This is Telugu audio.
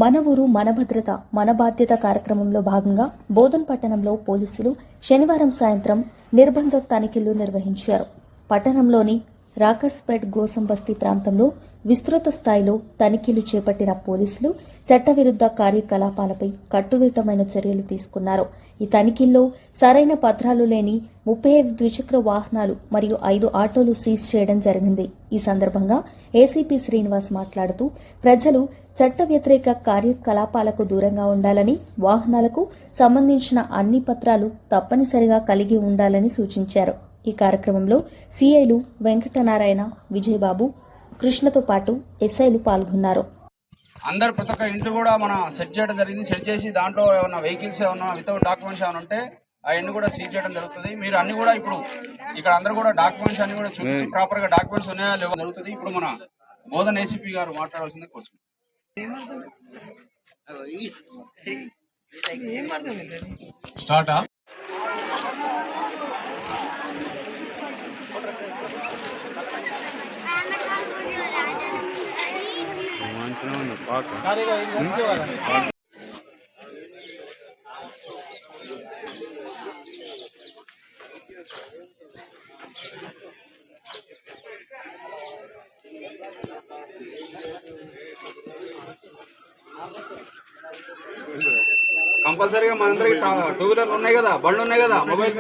మన ఊరు మన భద్రత మన బాధ్యత కార్యక్రమంలో భాగంగా బోధన్ పట్టణంలో పోలీసులు శనివారం సాయంత్రం నిర్బంధ తనిఖీలు నిర్వహించారు. పట్టణంలోని రాకస్పేట్ గోసం బస్తీ ప్రాంతంలో విస్తృత స్థాయిలో తనిఖీలు చేపట్టిన పోలీసులు చట్టవిరుద్ధ కార్యకలాపాలపై కట్టుదిట్టమైన చర్యలు తీసుకున్నారు. ఈ తనిఖీల్లో సరైన పత్రాలు లేని 35 ద్విచక్ర వాహనాలు మరియు 5 ఆటోలు సీజ్ చేయడం జరిగింది. ఈ సందర్భంగా ఏసీపీ శ్రీనివాస్ మాట్లాడుతూ ప్రజలు చట్ట వ్యతిరేక కార్యకలాపాలకు దూరంగా ఉండాలని, వాహనాలకు సంబంధించిన అన్ని పత్రాలు తప్పనిసరిగా కలిగి ఉండాలని సూచించారు. ఈ కార్యక్రమంలో సీఐలు వెంకటనారాయణ, విజయబాబు, కృష్ణతో పాటు ఎస్ఐలు పాల్గొన్నారు. అందరు ప్రతి ఒక్క ఇంటి కూడా మనం సెట్ చేయడం జరిగింది. సెట్ చేసి దాంట్లో ఏమన్నా వెహికల్స్ ఏమన్నా వితౌట్ డాక్యుమెంట్స్ ఏమైనా ఉంటే అవన్నీ కూడా సీజ్ చేయడం జరుగుతుంది. మీరు అన్ని కూడా ఇప్పుడు ఇక్కడ అందరూ కూడా డాక్యుమెంట్స్ అన్ని కూడా చూపించి ప్రాపర్ గా డాక్యుమెంట్స్ ఉన్నాయా లేవో జరుగుతుంది. ఇప్పుడు మన బోధన్ ఏసీపీ గారు మాట్లాడాల్సిందే కోరుచున్నాం. స్టార్ట్ కంపల్సరీగా మనందరికి 2 వీలర్లు ఉన్నాయి కదా, బండ్లు ఉన్నాయి కదా, మొబైల్